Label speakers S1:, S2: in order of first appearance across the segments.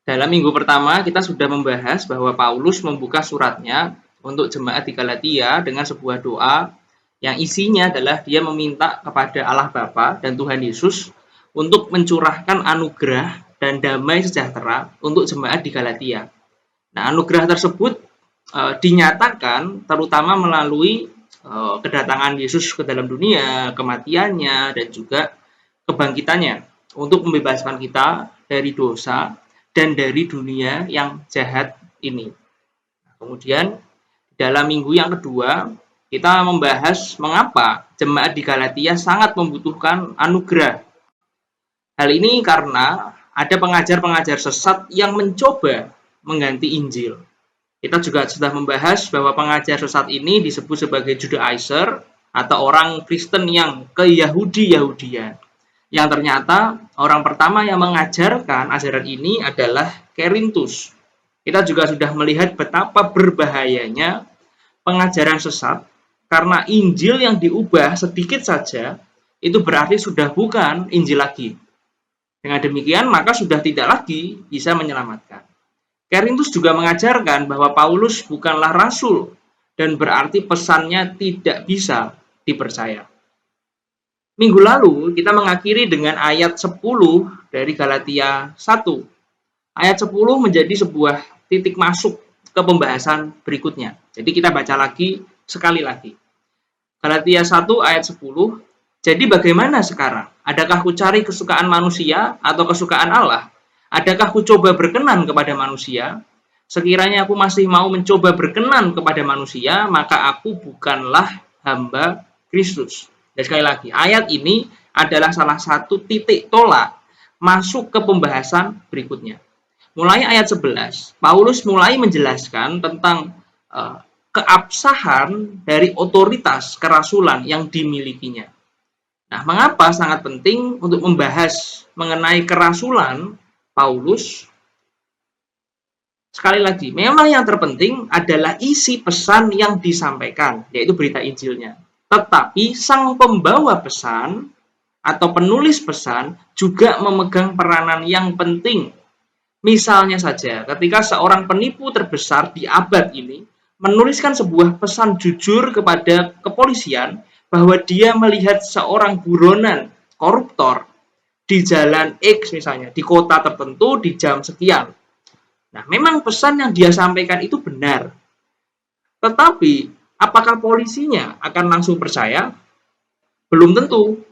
S1: Dalam minggu pertama, kita sudah membahas bahwa Paulus membuka suratnya untuk jemaat di Galatia dengan sebuah doa yang isinya adalah dia meminta kepada Allah Bapa dan Tuhan Yesus untuk mencurahkan anugerah dan damai sejahtera untuk jemaat di Galatia. Nah, anugerah tersebut dinyatakan terutama melalui kedatangan Yesus ke dalam dunia, kematiannya, dan juga kebangkitannya untuk membebaskan kita dari dosa dan dari dunia yang jahat ini. Kemudian dalam minggu yang kedua kita membahas mengapa jemaat di Galatia sangat membutuhkan anugerah. Hal ini karena ada pengajar-pengajar sesat yang mencoba mengganti Injil. Kita juga sudah membahas bahwa pengajar sesat ini disebut sebagai Judaizer atau orang Kristen yang ke-Yahudi-Yahudian. Yang ternyata orang pertama yang mengajarkan ajaran ini adalah Kerintus. Kita juga sudah melihat betapa berbahayanya pengajaran sesat karena Injil yang diubah sedikit saja itu berarti sudah bukan Injil lagi. Dengan demikian maka sudah tidak lagi bisa menyelamatkan. Kerintus juga mengajarkan bahwa Paulus bukanlah rasul dan berarti pesannya tidak bisa dipercaya. Minggu lalu kita mengakhiri dengan ayat 10 dari Galatia 1. Ayat 10 menjadi sebuah titik masuk ke pembahasan berikutnya. Jadi kita baca lagi sekali lagi. Galatia 1 ayat 10. Jadi bagaimana sekarang? Adakah ku cari kesukaan manusia atau kesukaan Allah? Adakah ku coba berkenan kepada manusia? Sekiranya aku masih mau mencoba berkenan kepada manusia, maka aku bukanlah hamba Kristus. Dan sekali lagi, ayat ini adalah salah satu titik tolak masuk ke pembahasan berikutnya. Mulai ayat 11, Paulus mulai menjelaskan tentang keabsahan dari otoritas kerasulan yang dimilikinya. Nah, mengapa sangat penting untuk membahas mengenai kerasulan Paulus? Sekali lagi, memang yang terpenting adalah isi pesan yang disampaikan, yaitu berita Injilnya. Tetapi sang pembawa pesan atau penulis pesan juga memegang peranan yang penting. Misalnya saja, ketika seorang penipu terbesar di abad ini menuliskan sebuah pesan jujur kepada kepolisian bahwa dia melihat seorang buronan koruptor di jalan X misalnya, di kota tertentu di jam sekian. Nah, memang pesan yang dia sampaikan itu benar. Tetapi, apakah polisinya akan langsung percaya? Belum tentu.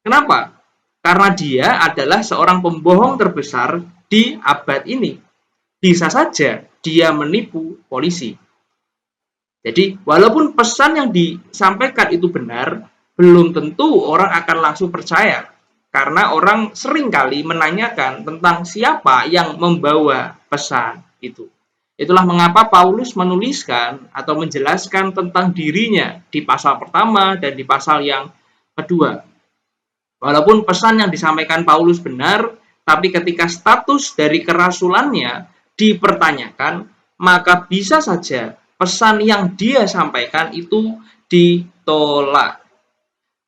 S1: Kenapa? Karena dia adalah seorang pembohong terbesar di abad ini. Bisa saja dia menipu polisi. Jadi, walaupun pesan yang disampaikan itu benar, belum tentu orang akan langsung percaya. Karena orang seringkali menanyakan tentang siapa yang membawa pesan itu. Itulah mengapa Paulus menuliskan atau menjelaskan tentang dirinya di pasal pertama dan di pasal yang kedua. Walaupun pesan yang disampaikan Paulus benar, tapi ketika status dari kerasulannya dipertanyakan, maka bisa saja pesan yang dia sampaikan itu ditolak.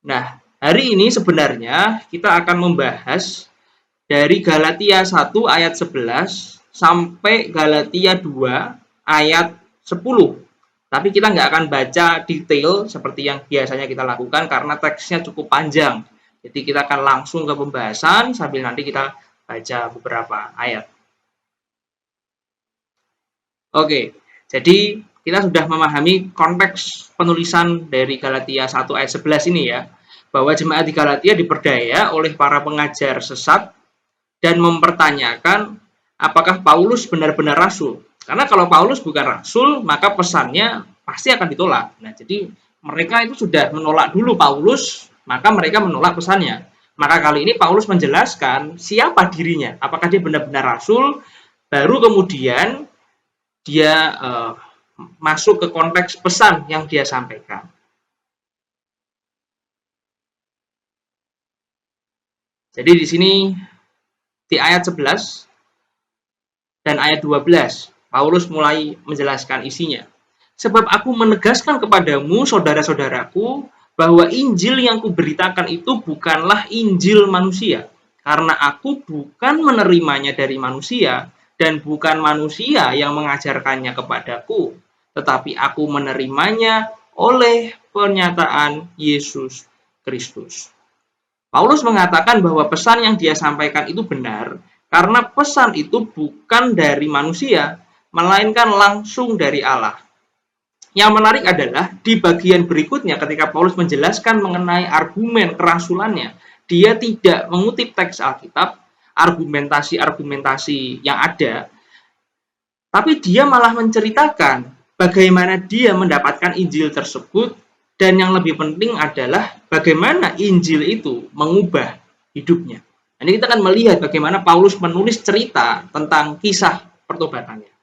S1: Nah, hari ini sebenarnya kita akan membahas dari Galatia 1 ayat 11 sampai Galatia 2 ayat 10. Tapi kita nggak akan baca detail seperti yang biasanya kita lakukan karena teksnya cukup panjang. Jadi kita akan langsung ke pembahasan sambil nanti kita baca beberapa ayat. Oke, jadi kita sudah memahami konteks penulisan dari Galatia 1 ayat 11 ini ya, bahwa jemaat di Galatia diperdaya oleh para pengajar sesat dan mempertanyakan apakah Paulus benar-benar rasul. Karena kalau Paulus bukan rasul, maka pesannya pasti akan ditolak. Nah, jadi mereka itu sudah menolak dulu Paulus, maka mereka menolak pesannya. Maka kali ini Paulus menjelaskan siapa dirinya, apakah dia benar-benar rasul, baru kemudian dia masuk ke konteks pesan yang dia sampaikan. Jadi di sini di ayat 11 dan ayat 12, Paulus mulai menjelaskan isinya. Sebab aku menegaskan kepadamu, saudara-saudaraku, bahwa Injil yang kuberitakan itu bukanlah Injil manusia. Karena aku bukan menerimanya dari manusia, dan bukan manusia yang mengajarkannya kepadaku, tetapi aku menerimanya oleh pernyataan Yesus Kristus. Paulus mengatakan bahwa pesan yang dia sampaikan itu benar karena pesan itu bukan dari manusia, melainkan langsung dari Allah. Yang menarik adalah di bagian berikutnya ketika Paulus menjelaskan mengenai argumen kerasulannya, dia tidak mengutip teks Alkitab, argumentasi-argumentasi yang ada, tapi dia malah menceritakan bagaimana dia mendapatkan Injil tersebut, dan yang lebih penting adalah bagaimana Injil itu mengubah hidupnya. Ini kita akan melihat bagaimana Paulus menulis cerita tentang kisah pertobatannya.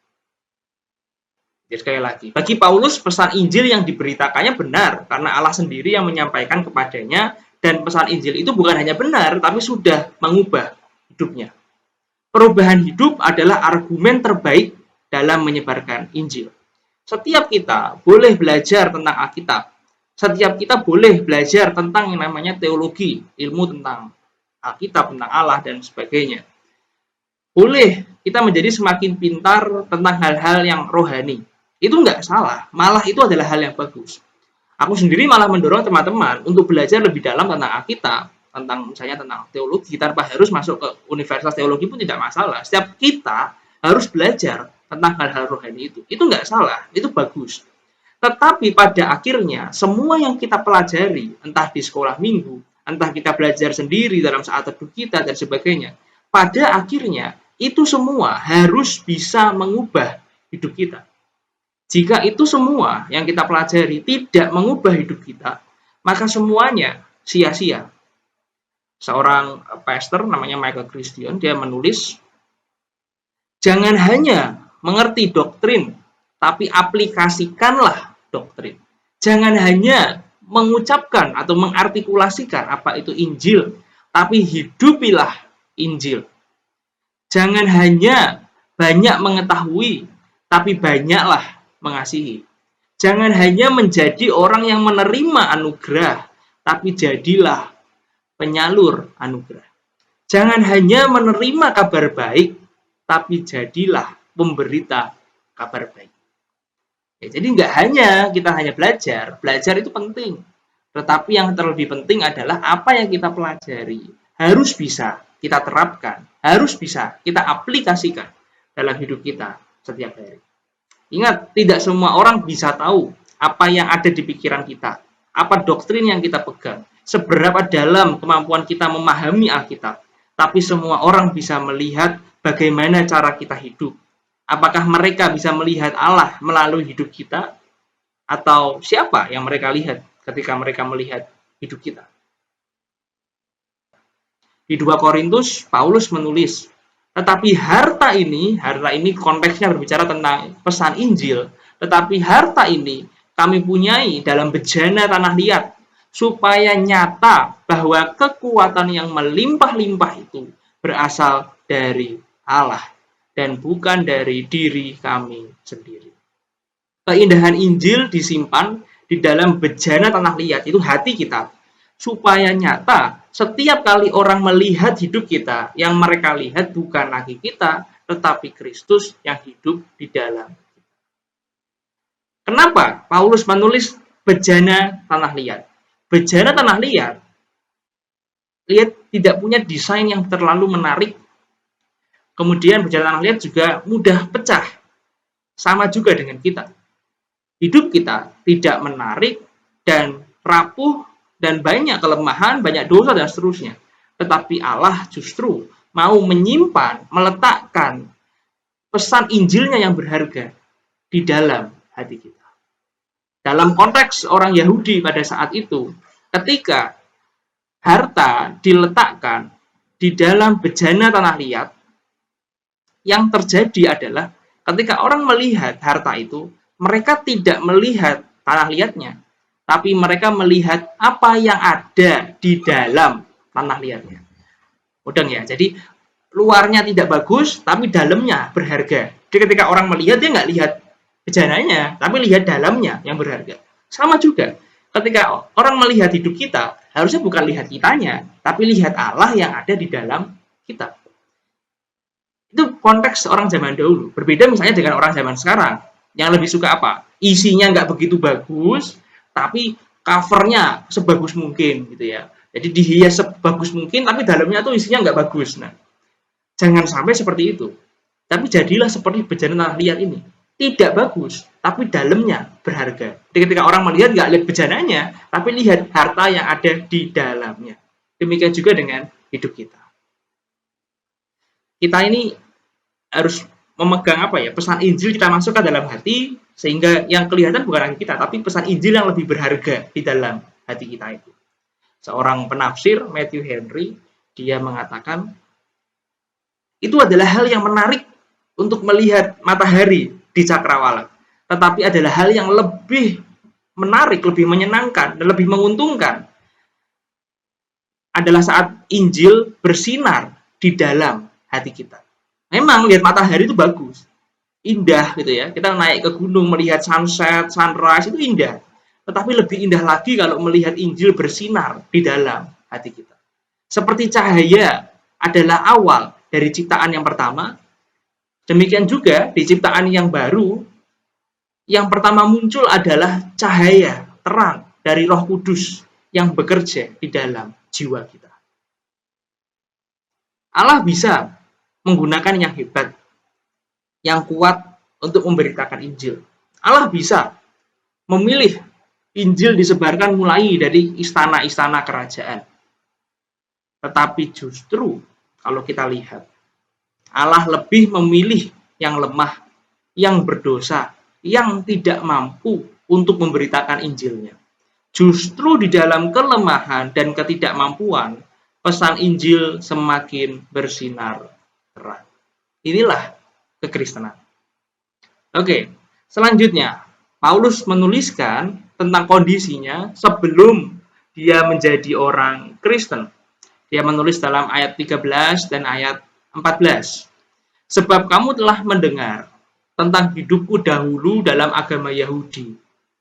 S1: Jadi sekali lagi, bagi Paulus pesan Injil yang diberitakannya benar karena Allah sendiri yang menyampaikan kepadanya, dan pesan Injil itu bukan hanya benar tapi sudah mengubah hidupnya. Perubahan hidup adalah argumen terbaik dalam menyebarkan Injil. Setiap kita boleh belajar tentang Alkitab. Setiap kita boleh belajar tentang yang namanya teologi, ilmu tentang Alkitab, tentang Allah dan sebagainya. Boleh kita menjadi semakin pintar tentang hal-hal yang rohani. Itu nggak salah, malah itu adalah hal yang bagus. Aku sendiri malah mendorong teman-teman untuk belajar lebih dalam tentang Alkitab, tentang misalnya tentang teologi, tanpa harus masuk ke universitas teologi pun tidak masalah. Setiap kita harus belajar tentang hal-hal rohani itu. Itu nggak salah, itu bagus. Tetapi pada akhirnya, semua yang kita pelajari, entah di sekolah minggu, entah kita belajar sendiri dalam saat teduh kita, dan sebagainya, pada akhirnya, itu semua harus bisa mengubah hidup kita. Jika itu semua yang kita pelajari tidak mengubah hidup kita, maka semuanya sia-sia. Seorang pastor namanya Michael Christian, dia menulis, jangan hanya mengerti doktrin, tapi aplikasikanlah doktrin. Jangan hanya mengucapkan atau mengartikulasikan apa itu Injil, tapi hidupilah Injil. Jangan hanya banyak mengetahui, tapi banyaklah mengasihi. Jangan hanya menjadi orang yang menerima anugerah, tapi jadilah penyalur anugerah. Jangan hanya menerima kabar baik, tapi jadilah pemberita kabar baik. Ya, jadi nggak hanya kita hanya belajar itu penting. Tetapi yang terlebih penting adalah apa yang kita pelajari harus bisa kita terapkan, harus bisa kita aplikasikan dalam hidup kita setiap hari. Ingat, tidak semua orang bisa tahu apa yang ada di pikiran kita, apa doktrin yang kita pegang, seberapa dalam kemampuan kita memahami Alkitab. Tapi semua orang bisa melihat bagaimana cara kita hidup. Apakah mereka bisa melihat Allah melalui hidup kita? Atau siapa yang mereka lihat ketika mereka melihat hidup kita? Di 2 Korintus, Paulus menulis, tetapi harta ini konteksnya berbicara tentang pesan Injil, tetapi harta ini kami punyai dalam bejana tanah liat, supaya nyata bahwa kekuatan yang melimpah-limpah itu berasal dari Allah dan bukan dari diri kami sendiri. Keindahan Injil disimpan di dalam bejana tanah liat, itu hati kita, supaya nyata setiap kali orang melihat hidup kita, yang mereka lihat bukan lagi kita, tetapi Kristus yang hidup di dalam kita. Kenapa Paulus menulis bejana tanah liat? Bejana tanah liat tidak punya desain yang terlalu menarik. Kemudian bejana tanah liat juga mudah pecah. Sama juga dengan kita. Hidup kita tidak menarik dan rapuh, dan banyak kelemahan, banyak dosa, dan seterusnya. Tetapi Allah justru mau menyimpan, meletakkan pesan Injilnya yang berharga di dalam hati kita. Dalam konteks orang Yahudi pada saat itu, ketika harta diletakkan di dalam bejana tanah liat, yang terjadi adalah ketika orang melihat harta itu, mereka tidak melihat tanah liatnya, tapi mereka melihat apa yang ada di dalam tanah liatnya. Mudeng ya, jadi luarnya tidak bagus, tapi dalamnya berharga. Jadi ketika orang melihat, dia nggak lihat bejananya, tapi lihat dalamnya yang berharga. Sama juga, ketika orang melihat hidup kita, harusnya bukan lihat kitanya, tapi lihat Allah yang ada di dalam kita. Itu konteks orang zaman dahulu. Berbeda misalnya dengan orang zaman sekarang yang lebih suka apa? Isinya nggak begitu bagus, tapi covernya sebagus mungkin gitu ya. Jadi dihias sebagus mungkin, tapi dalamnya tuh isinya nggak bagus. Nah, jangan sampai seperti itu. Tapi jadilah seperti bejana tanah liat ini. Tidak bagus, tapi dalamnya berharga. Jadi ketika orang melihat, nggak lihat bejananya, tapi lihat harta yang ada di dalamnya. Demikian juga dengan hidup kita. Kita ini harus memegang apa ya, pesan Injil kita masukkan dalam hati, sehingga yang kelihatan bukan hati kita, tapi pesan Injil yang lebih berharga di dalam hati kita itu. Seorang penafsir, Matthew Henry, dia mengatakan, itu adalah hal yang menarik untuk melihat matahari di cakrawala. Tetapi adalah hal yang lebih menarik, lebih menyenangkan, dan lebih menguntungkan adalah saat Injil bersinar di dalam hati kita. Memang lihat matahari itu bagus, indah gitu ya. Kita naik ke gunung melihat sunset, sunrise itu indah. Tetapi lebih indah lagi kalau melihat Injil bersinar di dalam hati kita. Seperti cahaya adalah awal dari ciptaan yang pertama, demikian juga di ciptaan yang baru, yang pertama muncul adalah cahaya terang dari Roh Kudus yang bekerja di dalam jiwa kita. Allah bisa menggunakan yang hebat, yang kuat untuk memberitakan Injil. Allah bisa memilih Injil disebarkan mulai dari istana-istana kerajaan. Tetapi justru kalau kita lihat, Allah lebih memilih yang lemah, yang berdosa, yang tidak mampu untuk memberitakan Injilnya. Justru di dalam kelemahan dan ketidakmampuan, pesan Injil semakin bersinar terang. Inilah kekristenan. Oke, selanjutnya Paulus menuliskan tentang kondisinya sebelum dia menjadi orang Kristen. Dia menulis dalam ayat 13 dan ayat 14. Sebab kamu telah mendengar tentang hidupku dahulu dalam agama Yahudi.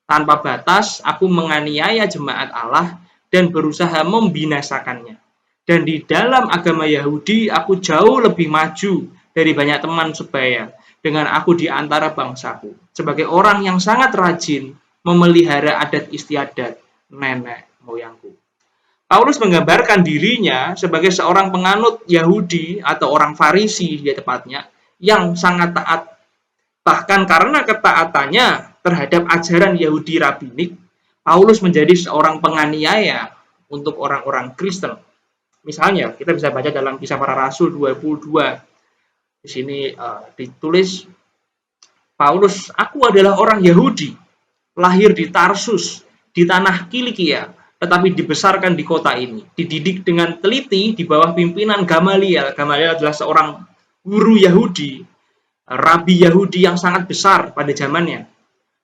S1: Tanpa batas aku menganiaya jemaat Allah dan berusaha membinasakannya. Dan di dalam agama Yahudi aku jauh lebih maju dari banyak teman sebaya dengan aku di antara bangsaku. Sebagai orang yang sangat rajin memelihara adat istiadat nenek moyangku. Paulus menggambarkan dirinya sebagai seorang penganut Yahudi atau orang Farisi dia tepatnya yang sangat taat. Bahkan karena ketaatannya terhadap ajaran Yahudi rabbinik, Paulus menjadi seorang penganiaya untuk orang-orang Kristen. Misalnya, kita bisa baca dalam Kisah Para Rasul 22. Di sini ditulis, Paulus, aku adalah orang Yahudi, lahir di Tarsus, di tanah Kilikia, tetapi dibesarkan di kota ini. Dididik dengan teliti di bawah pimpinan Gamaliel. Gamaliel adalah seorang guru Yahudi, rabi Yahudi yang sangat besar pada zamannya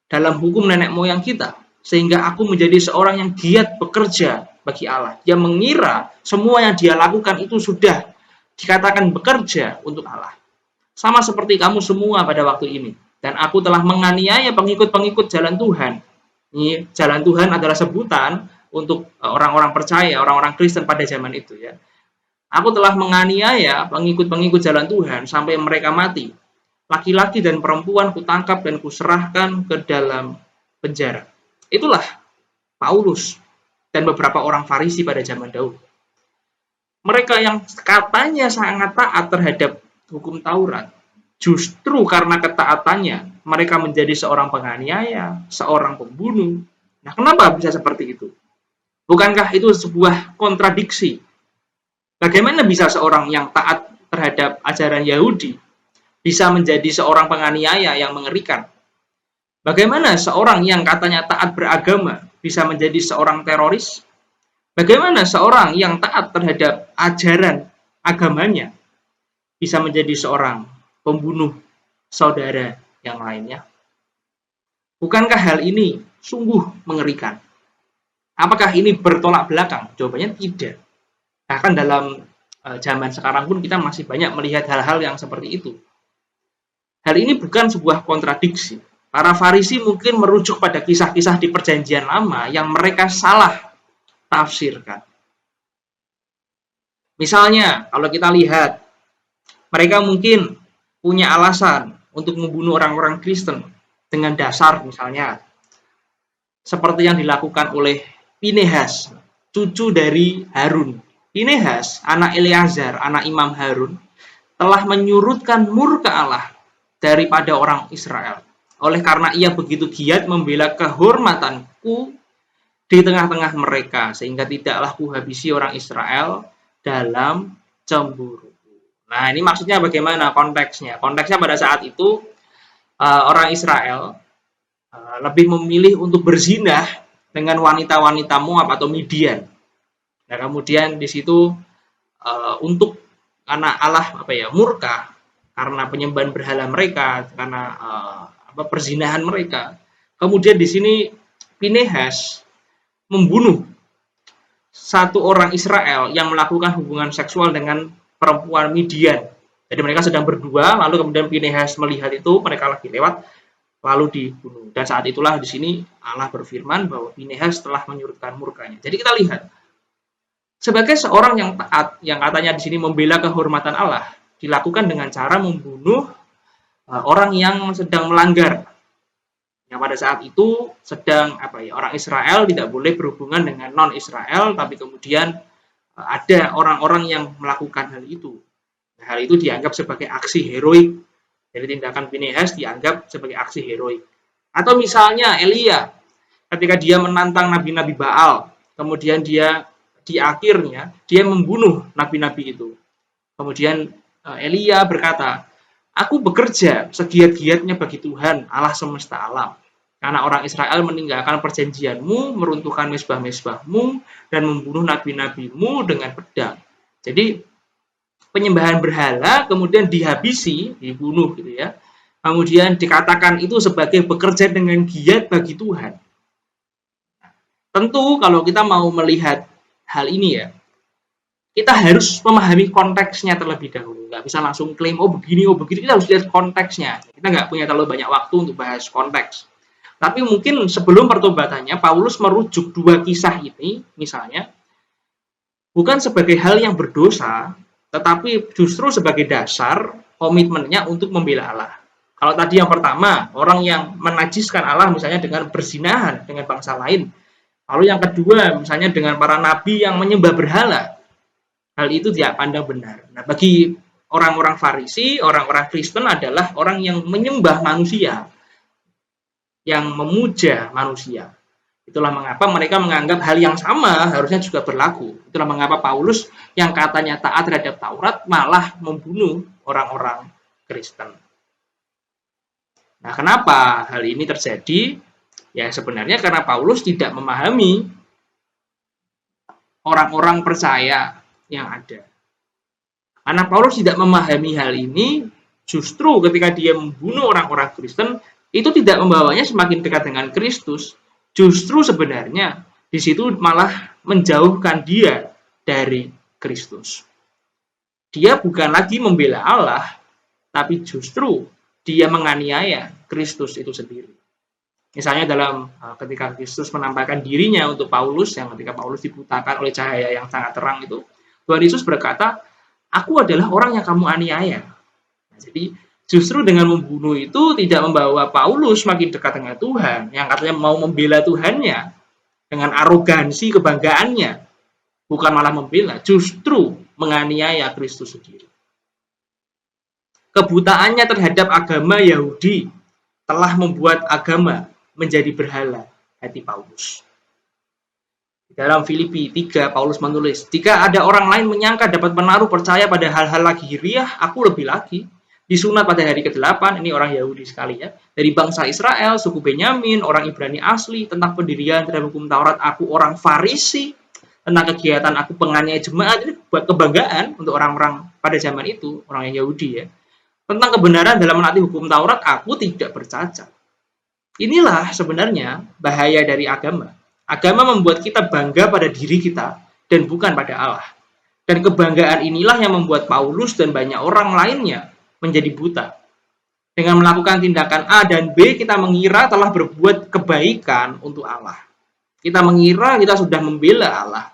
S1: dalam hukum nenek moyang kita, sehingga aku menjadi seorang yang giat bekerja bagi Allah, yang mengira semua yang dia lakukan itu sudah dikatakan bekerja untuk Allah, sama seperti kamu semua pada waktu ini. Dan aku telah menganiaya pengikut-pengikut jalan Tuhan. Ini jalan Tuhan adalah sebutan untuk orang-orang percaya, orang-orang Kristen pada zaman itu ya. Aku telah menganiaya pengikut-pengikut jalan Tuhan sampai mereka mati. Laki-laki dan perempuan kutangkap dan kuserahkan ke dalam penjara. Itulah Paulus dan beberapa orang Farisi pada zaman dahulu. Mereka yang katanya sangat taat terhadap hukum Taurat, justru karena ketaatannya, mereka menjadi seorang penganiaya, seorang pembunuh. Nah, kenapa bisa seperti itu? Bukankah itu sebuah kontradiksi? Bagaimana bisa seorang yang taat terhadap ajaran Yahudi bisa menjadi seorang penganiaya yang mengerikan? Bagaimana seorang yang katanya taat beragama bisa menjadi seorang teroris? Bagaimana seorang yang taat terhadap ajaran agamanya bisa menjadi seorang pembunuh saudara yang lainnya? Bukankah hal ini sungguh mengerikan? Apakah ini bertolak belakang? Jawabannya tidak. Bahkan dalam zaman sekarang pun kita masih banyak melihat hal-hal yang seperti itu. Hal ini bukan sebuah kontradiksi. Para Farisi mungkin merujuk pada kisah-kisah di Perjanjian Lama yang mereka salah tafsirkan. Misalnya, kalau kita lihat, mereka mungkin punya alasan untuk membunuh orang-orang Kristen dengan dasar misalnya seperti yang dilakukan oleh Pinehas, cucu dari Harun. Pinehas, anak Eleazar, anak Imam Harun, telah menyurutkan murka Allah daripada orang Israel. Oleh karena ia begitu giat membela kehormatanku di tengah-tengah mereka, sehingga tidaklah kuhabisi orang Israel dalam cemburu. Nah, ini maksudnya bagaimana konteksnya? Konteksnya pada saat itu orang Israel lebih memilih untuk berzinah dengan wanita-wanita Moab atau Midian. Nah, kemudian di situ untuk karena Allah murka karena penyembahan berhala mereka, karena perzinahan mereka. Kemudian di sini Pinehas membunuh satu orang Israel yang melakukan hubungan seksual dengan perempuan Midian. Jadi mereka sedang berdua, lalu kemudian Pinehas melihat itu, mereka lagi lewat, lalu dibunuh. Dan saat itulah di sini Allah berfirman bahwa Pinehas telah menyurutkan murkanya. Jadi kita lihat, sebagai seorang yang taat, yang katanya di sini membela kehormatan Allah, dilakukan dengan cara membunuh orang yang sedang melanggar. Yang pada saat itu sedang orang Israel tidak boleh berhubungan dengan non-Israel, tapi kemudian ada orang-orang yang melakukan hal itu. Nah, hal itu dianggap sebagai aksi heroik. Jadi tindakan Pinehas dianggap sebagai aksi heroik. Atau misalnya Elia, ketika dia menantang nabi-nabi Baal, kemudian dia di akhirnya dia membunuh nabi-nabi itu. Kemudian Elia berkata, aku bekerja segiat-giatnya bagi Tuhan Allah semesta alam. Karena orang Israel meninggalkan perjanjianmu, meruntuhkan mezbah-mezbahmu, dan membunuh nabi-nabimu dengan pedang. Jadi penyembahan berhala kemudian dihabisi, dibunuh gitu ya. Kemudian dikatakan itu sebagai bekerja dengan giat bagi Tuhan. Tentu kalau kita mau melihat hal ini ya, kita harus memahami konteksnya terlebih dahulu. Nggak bisa langsung klaim, oh begini, kita harus lihat konteksnya. Kita nggak punya terlalu banyak waktu untuk bahas konteks. Tapi mungkin sebelum pertobatannya, Paulus merujuk dua kisah ini, misalnya, bukan sebagai hal yang berdosa, tetapi justru sebagai dasar komitmennya untuk membela Allah. Kalau tadi yang pertama, orang yang menajiskan Allah misalnya dengan berzinahan dengan bangsa lain. Lalu yang kedua, misalnya dengan para nabi yang menyembah berhala. Hal itu tidak pandang benar. Nah, bagi orang-orang Farisi, orang-orang Kristen adalah orang yang menyembah manusia, yang memuja manusia. Itulah mengapa mereka menganggap hal yang sama harusnya juga berlaku. Itulah mengapa Paulus yang katanya taat terhadap Taurat malah membunuh orang-orang Kristen. Nah, kenapa hal ini terjadi? Ya sebenarnya karena Paulus tidak memahami orang-orang percaya yang ada. Karena Paulus tidak memahami hal ini, justru ketika dia membunuh orang-orang Kristen, itu tidak membawanya semakin dekat dengan Kristus. Justru sebenarnya di situ malah menjauhkan dia dari Kristus. Dia bukan lagi membela Allah, tapi justru dia menganiaya Kristus itu sendiri. Misalnya dalam ketika Kristus menampakkan dirinya untuk Paulus, yang ketika Paulus dibutakan oleh cahaya yang sangat terang itu, Tuhan Yesus berkata, aku adalah orang yang kamu aniaya. Nah, jadi justru dengan membunuh itu tidak membawa Paulus makin dekat dengan Tuhan, yang katanya mau membela Tuhannya dengan arogansi kebanggaannya, bukan malah membela, justru menganiaya Kristus sendiri. Kebutaannya terhadap agama Yahudi telah membuat agama menjadi berhala hati Paulus. Dalam Filipi 3, Paulus menulis, jika ada orang lain menyangka dapat menaruh percaya pada hal-hal lahiriah, aku lebih lagi. Disunat pada hari ke-8, ini orang Yahudi sekali ya, dari bangsa Israel, suku Benyamin, orang Ibrani asli, tentang pendirian terhadap hukum Taurat, aku orang Farisi, tentang kegiatan aku penganiaya jemaat, ini buat kebanggaan untuk orang-orang pada zaman itu, orang yang Yahudi ya. Tentang kebenaran dalam menaati hukum Taurat, aku tidak bercacat. Inilah sebenarnya bahaya dari agama. Agama membuat kita bangga pada diri kita dan bukan pada Allah. Dan kebanggaan inilah yang membuat Paulus dan banyak orang lainnya menjadi buta. Dengan melakukan tindakan A dan B, kita mengira telah berbuat kebaikan untuk Allah. Kita mengira kita sudah membela Allah.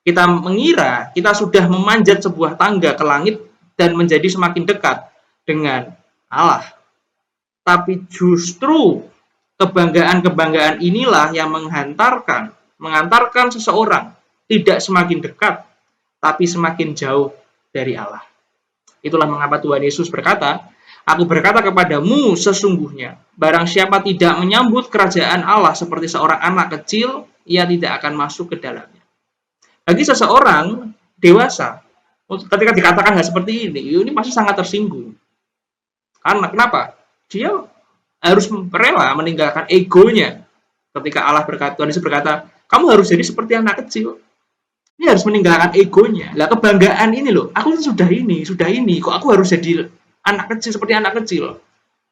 S1: Kita mengira kita sudah memanjat sebuah tangga ke langit dan menjadi semakin dekat dengan Allah. Tapi justru kebanggaan-kebanggaan inilah yang mengantarkan seseorang tidak semakin dekat, tapi semakin jauh dari Allah. Itulah mengapa Tuhan Yesus berkata, Aku berkata kepadamu sesungguhnya, barang siapa tidak menyambut kerajaan Allah seperti seorang anak kecil, ia tidak akan masuk ke dalamnya. Bagi seseorang dewasa, ketika dikatakan hal seperti ini pasti sangat tersinggung. Karena kenapa? Dia harus rela meninggalkan egonya. Ketika Allah berkata, Tuhan Yesus berkata, kamu harus jadi seperti anak kecil. Ini harus meninggalkan egonya. Lah kebanggaan ini loh, aku sudah ini, kok aku harus jadi anak kecil seperti anak kecil.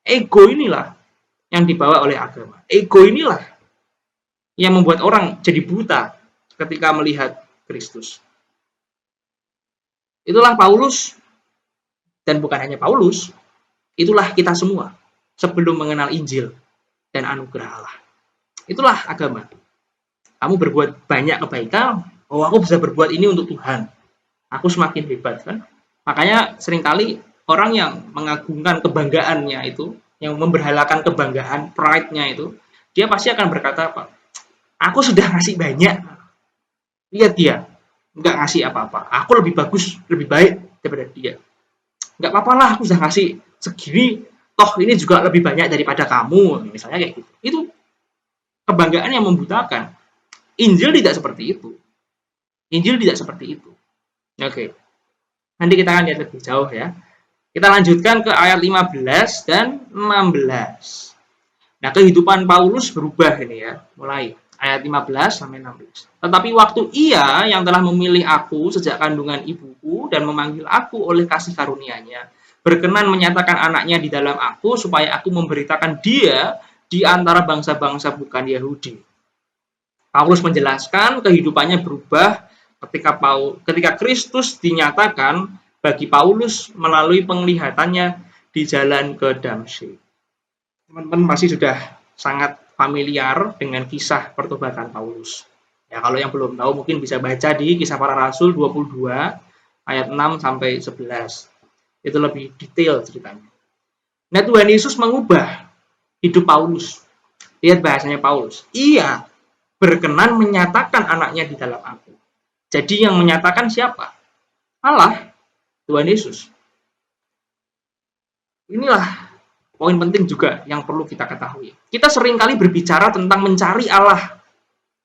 S1: Ego inilah yang dibawa oleh agama. Ego inilah yang membuat orang jadi buta ketika melihat Kristus. Itulah Paulus, dan bukan hanya Paulus, itulah kita semua sebelum mengenal Injil dan anugerah Allah. Itulah agama. Kamu berbuat banyak kebaikan, aku bisa berbuat ini untuk Tuhan. Aku semakin hebat kan? Makanya seringkali orang yang mengagungkan kebanggaannya itu, yang memberhalakan kebanggaan, pride-nya itu, dia pasti akan berkata apa? Aku sudah ngasih banyak. Lihat dia, nggak ngasih apa-apa. Aku lebih bagus, lebih baik daripada dia. Nggak apa-apa lah, aku sudah ngasih segini, toh ini juga lebih banyak daripada kamu. Misalnya kayak gitu. Itu kebanggaan yang membutakan. Injil tidak seperti itu. Injil tidak seperti itu. Oke. Nanti kita akan lihat lebih jauh ya. Kita lanjutkan ke ayat 15 dan 16. Nah, kehidupan Paulus berubah ini ya, mulai ayat 15 sampai 16. Tetapi waktu ia yang telah memilih aku sejak kandungan ibuku dan memanggil aku oleh kasih karunia-Nya, berkenan menyatakan anaknya di dalam aku supaya aku memberitakan dia di antara bangsa-bangsa bukan Yahudi. Paulus menjelaskan kehidupannya berubah ketika Kristus dinyatakan bagi Paulus melalui penglihatannya di jalan ke Damsyik. Teman-teman pasti sudah sangat familiar dengan kisah pertobatan Paulus. Ya, kalau yang belum tahu mungkin bisa baca di Kisah Para Rasul 22 ayat 6 sampai 11. Itu lebih detail ceritanya. Nah, Tuhan Yesus mengubah hidup Paulus. Lihat bahasanya Paulus. Ia berkenan menyatakan anaknya di dalam aku. Jadi yang menyatakan siapa? Allah. Tuhan Yesus. Inilah poin penting juga yang perlu kita ketahui. Kita seringkali berbicara tentang mencari Allah.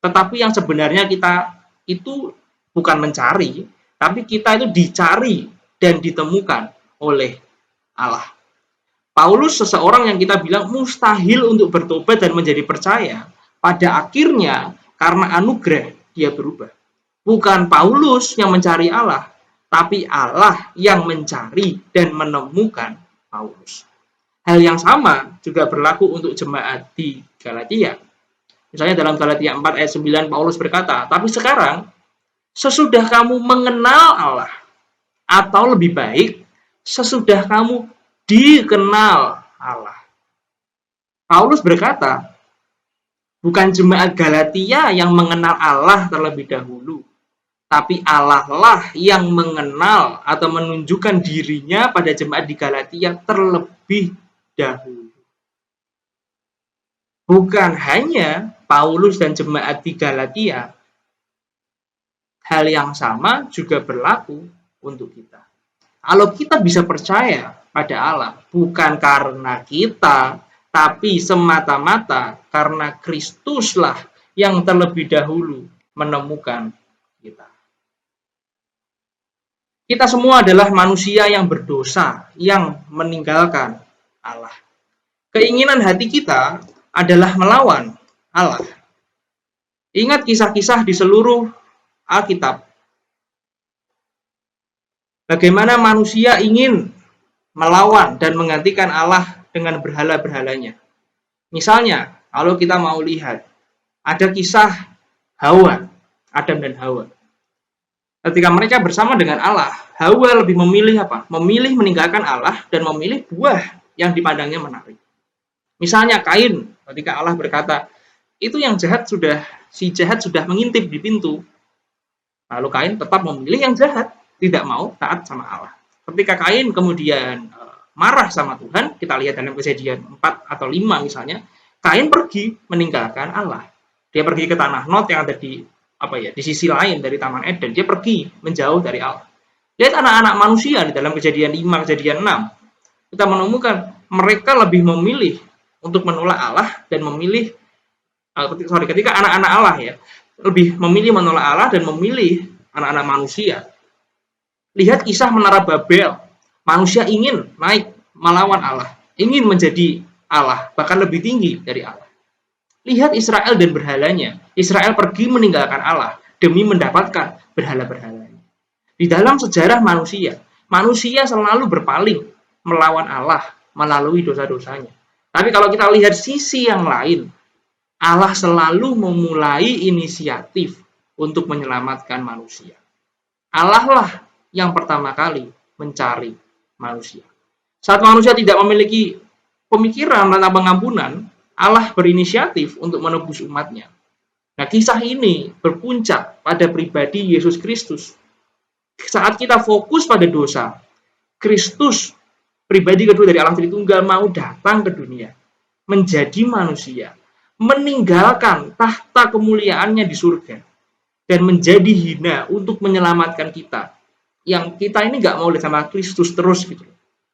S1: Tetapi yang sebenarnya kita itu bukan mencari, tapi kita itu dicari dan ditemukan oleh Allah. Paulus seseorang yang kita bilang mustahil untuk bertobat dan menjadi percaya. Pada akhirnya karena anugerah dia berubah. Bukan Paulus yang mencari Allah, tapi Allah yang mencari dan menemukan Paulus. Hal yang sama juga berlaku untuk jemaat di Galatia. Misalnya dalam Galatia 4 ayat 9 Paulus berkata, tapi sekarang sesudah kamu mengenal Allah, atau lebih baik sesudah kamu dikenal Allah. Paulus berkata, bukan jemaat Galatia yang mengenal Allah terlebih dahulu, tapi Allah lah yang mengenal atau menunjukkan dirinya pada jemaat di Galatia terlebih dahulu. Bukan hanya Paulus dan jemaat di Galatia, hal yang sama juga berlaku untuk kita. Kalau kita bisa percaya pada Allah, bukan karena kita, tapi semata-mata karena Kristuslah yang terlebih dahulu menemukan kita. Kita semua adalah manusia yang berdosa, yang meninggalkan Allah. Keinginan hati kita adalah melawan Allah. Ingat kisah-kisah di seluruh Alkitab. Bagaimana manusia ingin melawan dan menggantikan Allah dengan berhala-berhalanya. Misalnya, kalau kita mau lihat, ada kisah Hawa, Adam dan Hawa. Ketika mereka bersama dengan Allah, Hawa lebih memilih apa? Memilih meninggalkan Allah dan memilih buah yang dipandangnya menarik. Misalnya Kain, ketika Allah berkata, itu yang si jahat sudah mengintip di pintu. Lalu Kain tetap memilih yang jahat, tidak mau taat sama Allah. Ketika Kain kemudian marah sama Tuhan, kita lihat dalam Kejadian 4 atau 5 misalnya, Kain pergi meninggalkan Allah. Dia pergi ke tanah Nod yang ada di di sisi lain dari Taman Eden. Dia pergi menjauh dari Allah. Lihat anak-anak manusia di dalam Kejadian 5, Kejadian 6. Kita menemukan mereka lebih memilih untuk menolak Allah dan memilih ketika anak-anak Allah ya, lebih memilih menolak Allah dan memilih anak-anak manusia. Lihat kisah Menara Babel. Manusia ingin naik melawan Allah, ingin menjadi Allah, bahkan lebih tinggi dari Allah. Lihat Israel dan berhalanya. Israel pergi meninggalkan Allah demi mendapatkan berhala-berhalanya. Di dalam sejarah manusia, manusia selalu berpaling melawan Allah melalui dosa-dosanya. Tapi kalau kita lihat sisi yang lain, Allah selalu memulai inisiatif untuk menyelamatkan manusia. Allah lah yang pertama kali mencari manusia. Saat manusia tidak memiliki pemikiran tentang pengampunan, Allah berinisiatif untuk menebus umatnya. Nah, kisah ini berpuncak pada pribadi Yesus Kristus. Saat kita fokus pada dosa, Kristus, pribadi kedua dari Allah Tritunggal, mau datang ke dunia, menjadi manusia, meninggalkan tahta kemuliaannya di surga, dan menjadi hina untuk menyelamatkan kita. Yang kita ini nggak mau lihat sama Kristus terus gitu.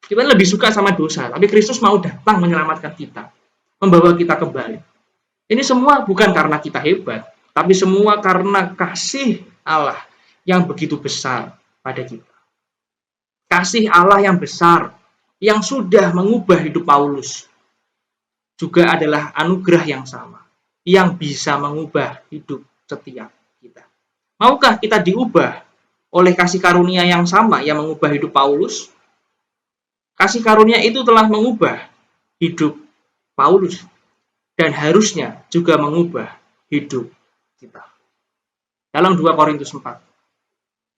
S1: Kita lebih suka sama dosa, tapi Kristus mau datang menyelamatkan kita, membawa kita kembali. Ini semua bukan karena kita hebat, tapi semua karena kasih Allah yang begitu besar pada kita. Kasih Allah yang besar, yang sudah mengubah hidup Paulus, juga adalah anugerah yang sama, yang bisa mengubah hidup setiap kita. Maukah kita diubah oleh kasih karunia yang sama yang mengubah hidup Paulus? Kasih karunia itu telah mengubah hidup Paulus dan harusnya juga mengubah hidup kita. Dalam 2 Korintus 4,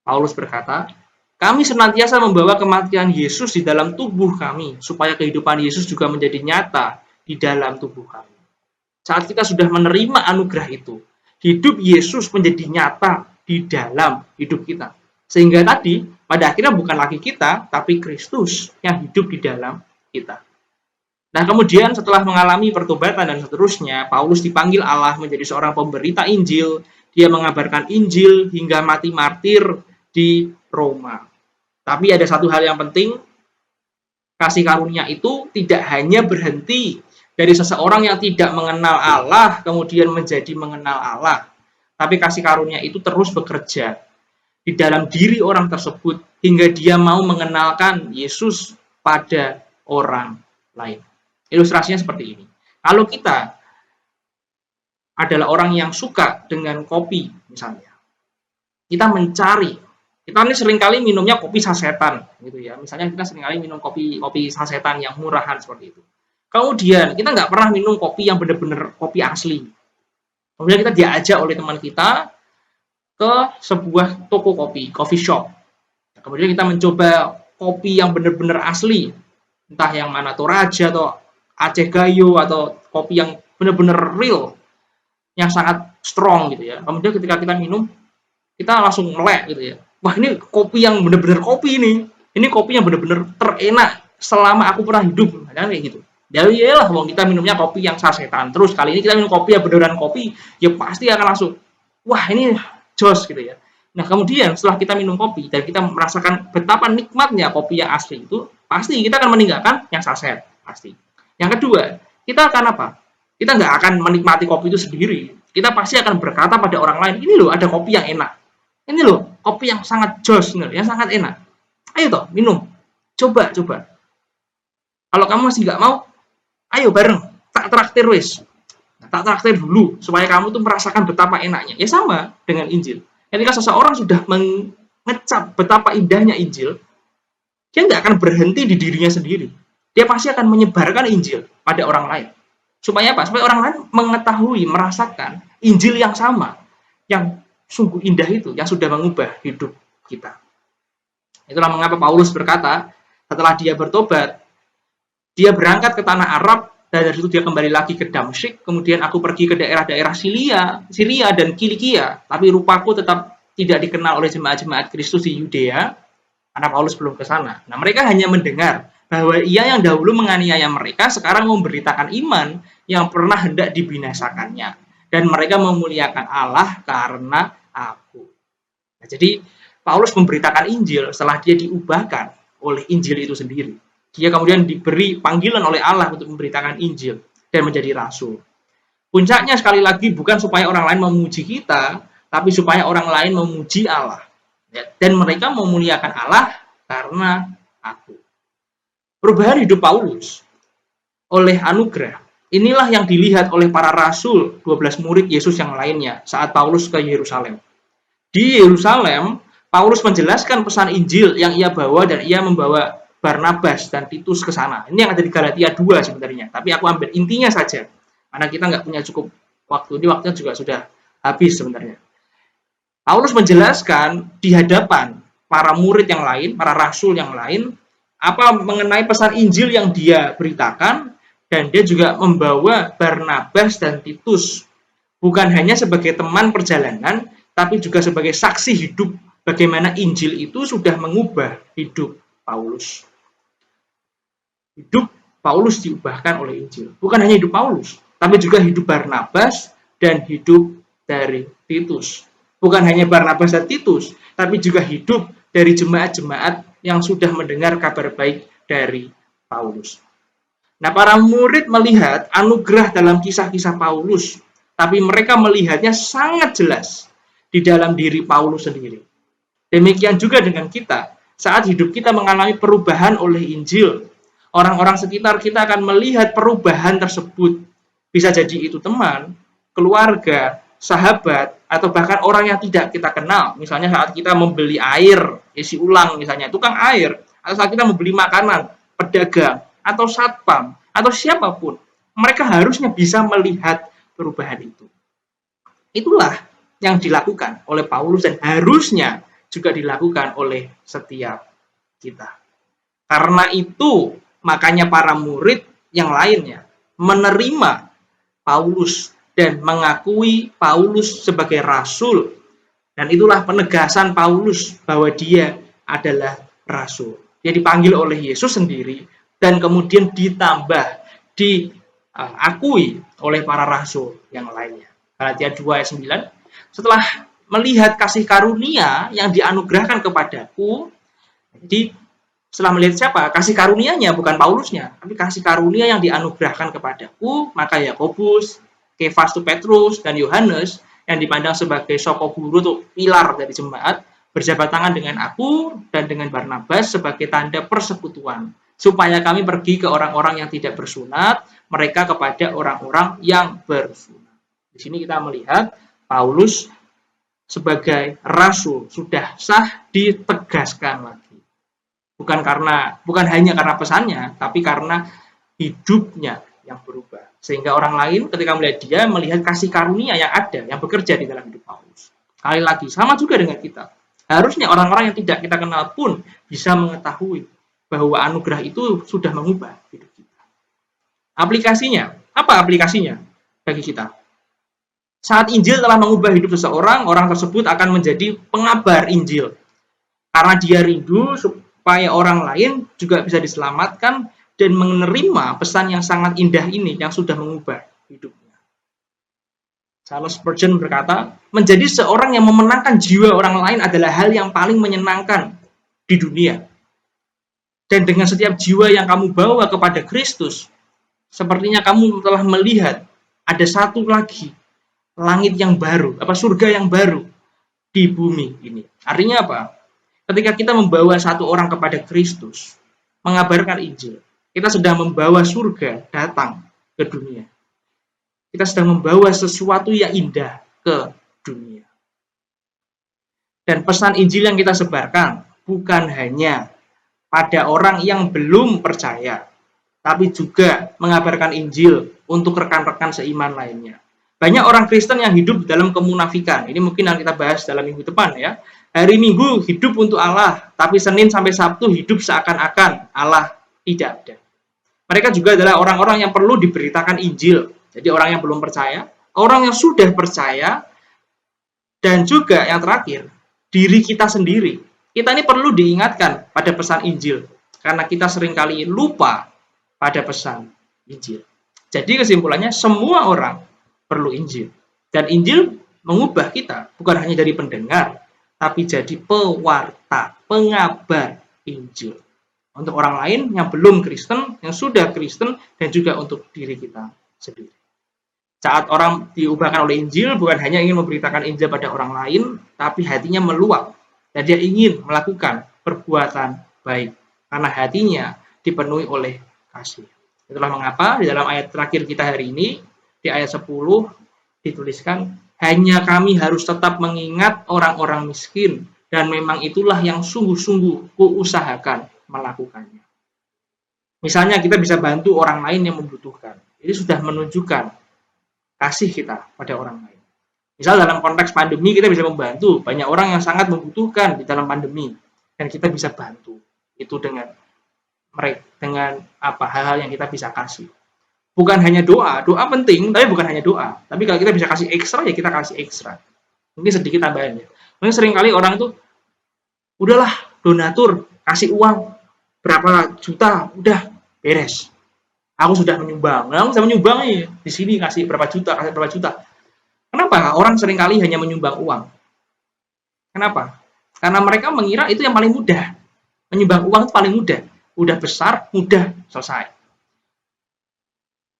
S1: Paulus berkata, kami senantiasa membawa kematian Yesus di dalam tubuh kami, supaya kehidupan Yesus juga menjadi nyata di dalam tubuh kami. Saat kita sudah menerima anugerah itu, hidup Yesus menjadi nyata di dalam hidup kita. Sehingga tadi, pada akhirnya bukan lagi kita, tapi Kristus yang hidup di dalam kita. Nah, kemudian setelah mengalami pertobatan dan seterusnya, Paulus dipanggil Allah menjadi seorang pemberita Injil. Dia mengabarkan Injil hingga mati martir di Roma. Tapi ada satu hal yang penting, kasih karunia itu tidak hanya berhenti dari seseorang yang tidak mengenal Allah, kemudian menjadi mengenal Allah. Tapi kasih karunia itu terus bekerja di dalam diri orang tersebut hingga dia mau mengenalkan Yesus pada orang lain. Ilustrasinya seperti ini. Kalau kita adalah orang yang suka dengan kopi misalnya, kita mencari, kita ini seringkali minumnya kopi sasetan gitu ya. Misalnya kita seringkali minum kopi sasetan yang murahan seperti itu. Kemudian kita nggak pernah minum kopi yang benar-benar kopi asli. Kemudian kita diajak oleh teman kita ke sebuah toko kopi, coffee shop. Kemudian kita mencoba kopi yang benar-benar asli, entah yang mana Toraja atau Aceh Gayo atau kopi yang benar-benar real, yang sangat strong gitu ya. Kemudian ketika kita minum, kita langsung melek gitu ya. Wah, ini kopi yang benar-benar kopi ini. Ini kopi yang benar-benar terenak selama aku pernah hidup, kayak gitu. Jadi ya lah, kita minumnya kopi yang sasetan. Terus kali ini kita minum kopi yang beneran kopi, ya pasti akan langsung, wah ini jos gitu ya. Nah, kemudian setelah kita minum kopi dan kita merasakan betapa nikmatnya kopi yang asli itu, pasti kita akan meninggalkan yang saset, pasti. Yang kedua, kita akan apa? Kita nggak akan menikmati kopi itu sendiri. Kita pasti akan berkata pada orang lain, ini loh ada kopi yang enak. Ini loh kopi yang sangat jos, yang sangat enak. Ayo toh, minum. Coba. Kalau kamu masih nggak mau, ayo bareng, tak traktir wis. Tak traktir dulu, supaya kamu tuh merasakan betapa enaknya. Ya sama dengan Injil. Ketika seseorang sudah mengecap betapa indahnya Injil, dia nggak akan berhenti di dirinya sendiri. Dia pasti akan menyebarkan Injil pada orang lain. Supaya apa? Supaya orang lain mengetahui, merasakan Injil yang sama, yang sungguh indah itu, yang sudah mengubah hidup kita. Itulah mengapa Paulus berkata, setelah dia bertobat, dia berangkat ke tanah Arab, dan dari situ dia kembali lagi ke Damsyik, kemudian aku pergi ke daerah-daerah Syria dan Kilikia, tapi rupaku tetap tidak dikenal oleh jemaat-jemaat Kristus di Yudea, karena Paulus belum ke sana. Nah, mereka hanya mendengar bahwa ia yang dahulu menganiaya mereka sekarang memberitakan iman yang pernah hendak dibinasakannya, dan mereka memuliakan Allah karena aku. Nah, jadi Paulus memberitakan Injil setelah dia diubahkan oleh Injil itu sendiri. Dia kemudian diberi panggilan oleh Allah untuk memberitakan Injil dan menjadi rasul. Puncaknya sekali lagi bukan supaya orang lain memuji kita, tapi supaya orang lain memuji Allah. Dan mereka memuliakan Allah karena aku. Perubahan hidup Paulus oleh anugerah, inilah yang dilihat oleh para rasul, 12 murid Yesus yang lainnya saat Paulus ke Yerusalem. Di Yerusalem, Paulus menjelaskan pesan Injil yang ia bawa, dan ia membawa Barnabas dan Titus ke sana. Ini yang ada di Galatia 2 sebenarnya, tapi aku ambil intinya saja, karena kita nggak punya cukup waktu, ini waktunya juga sudah habis sebenarnya. Paulus menjelaskan di hadapan para murid yang lain, para rasul yang lain, apa mengenai pesan Injil yang dia beritakan, dan dia juga membawa Barnabas dan Titus, bukan hanya sebagai teman perjalanan, tapi juga sebagai saksi hidup bagaimana Injil itu sudah mengubah hidup Paulus. Hidup Paulus diubahkan oleh Injil. Bukan hanya hidup Paulus, tapi juga hidup Barnabas dan hidup dari Titus. Bukan hanya Barnabas dan Titus, tapi juga hidup dari jemaat-jemaat yang sudah mendengar kabar baik dari Paulus. Nah, para murid melihat anugerah dalam kisah-kisah Paulus, tapi mereka melihatnya sangat jelas di dalam diri Paulus sendiri. Demikian juga dengan kita, saat hidup kita mengalami perubahan oleh Injil, orang-orang sekitar kita akan melihat perubahan tersebut. Bisa jadi itu teman, keluarga, sahabat, atau bahkan orang yang tidak kita kenal. Misalnya saat kita membeli air, isi ulang misalnya, tukang air, atau saat kita membeli makanan, pedagang, atau satpam, atau siapapun. Mereka harusnya bisa melihat perubahan itu. Itulah yang dilakukan oleh Paulus dan harusnya juga dilakukan oleh setiap kita. Karena itu, makanya para murid yang lainnya menerima Paulus dan mengakui Paulus sebagai rasul. Dan itulah penegasan Paulus bahwa dia adalah rasul. Dia dipanggil oleh Yesus sendiri dan kemudian ditambah, diakui oleh para rasul yang lainnya. Galatia 2 ayat 9. Setelah melihat kasih karunia yang dianugerahkan kepadaku, jadi setelah melihat siapa? Kasih karunianya, bukan Paulusnya, tapi kasih karunia yang dianugerahkan kepadaku, maka Yakobus, Kefas tu Petrus, dan Yohanes yang dipandang sebagai soko guru atau pilar dari jemaat, berjabat tangan dengan aku dan dengan Barnabas sebagai tanda persekutuan, supaya kami pergi ke orang-orang yang tidak bersunat, mereka kepada orang-orang yang bersunat. Di sini kita melihat Paulus sebagai rasul sudah sah, ditegaskan lagi. Bukan hanya karena pesannya, tapi karena hidupnya yang berubah. Sehingga orang lain ketika melihat dia, melihat kasih karunia yang ada, yang bekerja di dalam hidup Paulus. Sekali lagi, sama juga dengan kita. Harusnya orang-orang yang tidak kita kenal pun bisa mengetahui bahwa anugerah itu sudah mengubah hidup kita. Aplikasinya, apa aplikasinya bagi kita? Saat Injil telah mengubah hidup seseorang, orang tersebut akan menjadi pengabar Injil. Karena dia rindu supaya orang lain juga bisa diselamatkan dan menerima pesan yang sangat indah ini yang sudah mengubah hidupnya. Charles Spurgeon berkata, menjadi seorang yang memenangkan jiwa orang lain adalah hal yang paling menyenangkan di dunia. Dan dengan setiap jiwa yang kamu bawa kepada Kristus, sepertinya kamu telah melihat ada satu lagi langit yang baru, surga yang baru di bumi ini. Artinya apa? Ketika kita membawa satu orang kepada Kristus, mengabarkan Injil, kita sedang membawa surga datang ke dunia. Kita sedang membawa sesuatu yang indah ke dunia. Dan pesan Injil yang kita sebarkan bukan hanya pada orang yang belum percaya, tapi juga mengabarkan Injil untuk rekan-rekan seiman lainnya. Banyak orang Kristen yang hidup dalam kemunafikan. Ini mungkin yang kita bahas dalam minggu depan ya. Hari Minggu hidup untuk Allah, tapi Senin sampai Sabtu hidup seakan-akan Allah tidak ada. Mereka juga adalah orang-orang yang perlu diberitakan Injil. Jadi orang yang belum percaya, orang yang sudah percaya, dan juga yang terakhir, diri kita sendiri. Kita ini perlu diingatkan pada pesan Injil. karena kita seringkali lupa pada pesan Injil. Jadi kesimpulannya semua orang perlu Injil. Dan Injil mengubah kita bukan hanya dari pendengar, tapi jadi pewarta, pengabar Injil. Untuk orang lain yang belum Kristen, yang sudah Kristen, dan juga untuk diri kita sendiri. Saat orang diubahkan oleh Injil, bukan hanya ingin memberitakan Injil pada orang lain, tapi hatinya meluap. Dan dia ingin melakukan perbuatan baik. Karena hatinya dipenuhi oleh kasih. Itulah mengapa di dalam ayat terakhir kita hari ini, di ayat 10, dituliskan, hanya kami harus tetap mengingat orang-orang miskin, dan memang itulah yang sungguh-sungguh kuusahakan melakukannya. Misalnya kita bisa bantu orang lain yang membutuhkan. Ini sudah menunjukkan kasih kita pada orang lain. Misal dalam konteks pandemi kita bisa membantu banyak orang yang sangat membutuhkan di dalam pandemi dan kita bisa bantu itu dengan hal-hal yang kita bisa kasih. Bukan hanya doa penting, tapi bukan hanya doa. Tapi kalau kita bisa kasih ekstra ya kita kasih ekstra. Mungkin sedikit tambahannya. Mungkin seringkali orang itu udahlah donatur, kasih uang berapa juta, udah beres. Aku sudah menyumbang. Nah, aku sudah menyumbang nih di sini kasih berapa juta. Kenapa orang seringkali hanya menyumbang uang? Kenapa? Karena mereka mengira itu yang paling mudah. Menyumbang uang itu paling mudah. Udah besar, mudah, selesai.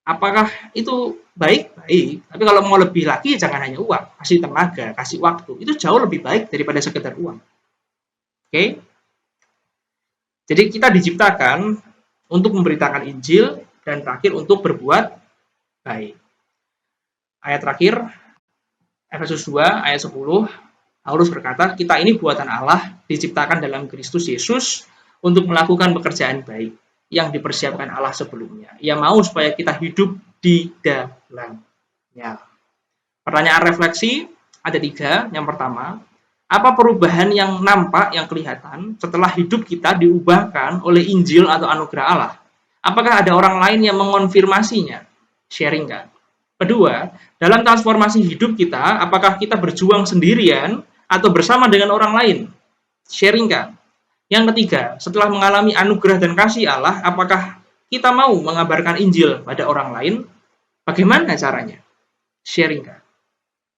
S1: Apakah itu baik? Baik. Tapi kalau mau lebih lagi, jangan hanya uang. Kasih tenaga, kasih waktu. Itu jauh lebih baik daripada sekedar uang. Oke? Jadi kita diciptakan untuk memberitakan Injil dan terakhir untuk berbuat baik. Ayat terakhir, Efesus 2 ayat 10, Paulus berkata, kita ini buatan Allah, diciptakan dalam Kristus Yesus untuk melakukan pekerjaan baik yang dipersiapkan Allah sebelumnya. Ia mau supaya kita hidup di dalamnya. Pertanyaan refleksi ada 3. Yang pertama, apa perubahan yang nampak, yang kelihatan setelah hidup kita diubahkan oleh Injil atau anugerah Allah? Apakah ada orang lain yang mengonfirmasinya? Sharing kan? Kedua, dalam transformasi hidup kita, apakah kita berjuang sendirian atau bersama dengan orang lain? Sharing kan? Yang ketiga, setelah mengalami anugerah dan kasih Allah, apakah kita mau mengabarkan Injil pada orang lain? Bagaimana caranya? Sharing kan?